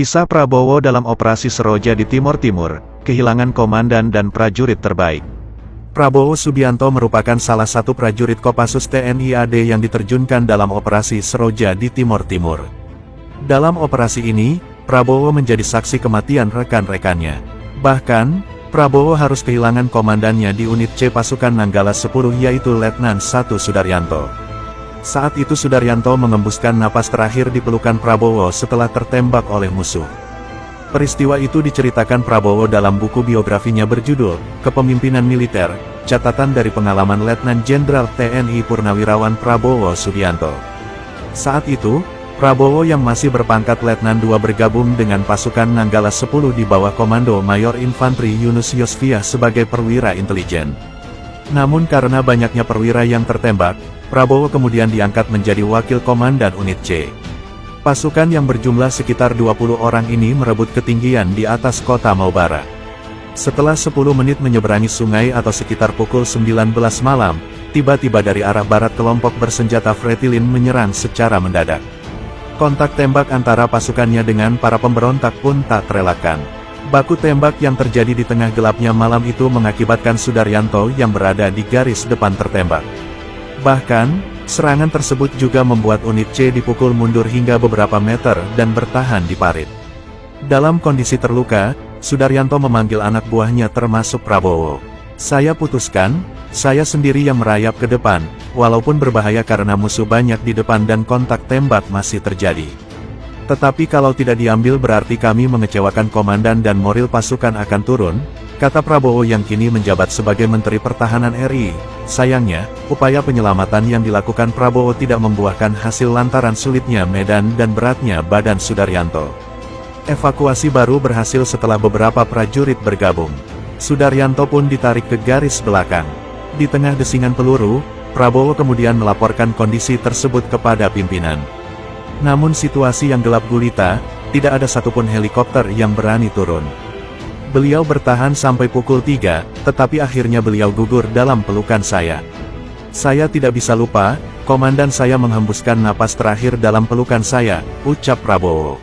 Kisah Prabowo dalam operasi Seroja di Timor Timur, kehilangan komandan dan prajurit terbaik. Prabowo Subianto merupakan salah satu prajurit Kopassus TNI AD yang diterjunkan dalam operasi Seroja di Timor Timur. Dalam operasi ini, Prabowo menjadi saksi kematian rekan-rekannya. Bahkan, Prabowo harus kehilangan komandannya di unit C pasukan Nanggala 10 yaitu Letnan 1 Sudaryanto. Saat itu Sudaryanto mengembuskan napas terakhir di pelukan Prabowo setelah tertembak oleh musuh. Peristiwa itu diceritakan Prabowo dalam buku biografinya berjudul, Kepemimpinan Militer, Catatan dari Pengalaman Letnan Jenderal TNI Purnawirawan Prabowo Subianto. Saat itu, Prabowo yang masih berpangkat Letnan II bergabung dengan pasukan Nanggala 10 di bawah komando Mayor Infantri Yunus Yosfiah sebagai perwira intelijen. Namun karena banyaknya perwira yang tertembak, Prabowo kemudian diangkat menjadi wakil komandan unit C. Pasukan yang berjumlah sekitar 20 orang ini merebut ketinggian di atas kota Maubara. Setelah 10 menit menyeberangi sungai atau sekitar pukul 19 malam, tiba-tiba dari arah barat kelompok bersenjata Fretilin menyerang secara mendadak. Kontak tembak antara pasukannya dengan para pemberontak pun tak terelakkan. Baku tembak yang terjadi di tengah gelapnya malam itu mengakibatkan Sudaryanto yang berada di garis depan tertembak. Bahkan, serangan tersebut juga membuat unit C dipukul mundur hingga beberapa meter dan bertahan di parit. Dalam kondisi terluka, Sudaryanto memanggil anak buahnya termasuk Prabowo. "Saya putuskan, saya sendiri yang merayap ke depan, walaupun berbahaya karena musuh banyak di depan dan kontak tembak masih terjadi. Tetapi kalau tidak diambil berarti kami mengecewakan komandan dan moral pasukan akan turun," kata Prabowo yang kini menjabat sebagai Menteri Pertahanan RI. Sayangnya, upaya penyelamatan yang dilakukan Prabowo tidak membuahkan hasil lantaran sulitnya medan dan beratnya badan Sudaryanto. Evakuasi baru berhasil setelah beberapa prajurit bergabung. Sudaryanto pun ditarik ke garis belakang. Di tengah desingan peluru, Prabowo kemudian melaporkan kondisi tersebut kepada pimpinan. Namun situasi yang gelap gulita, tidak ada satupun helikopter yang berani turun. Beliau bertahan sampai pukul 3, tetapi akhirnya beliau gugur dalam pelukan saya. "Saya tidak bisa lupa, komandan saya menghembuskan napas terakhir dalam pelukan saya," ucap Prabowo.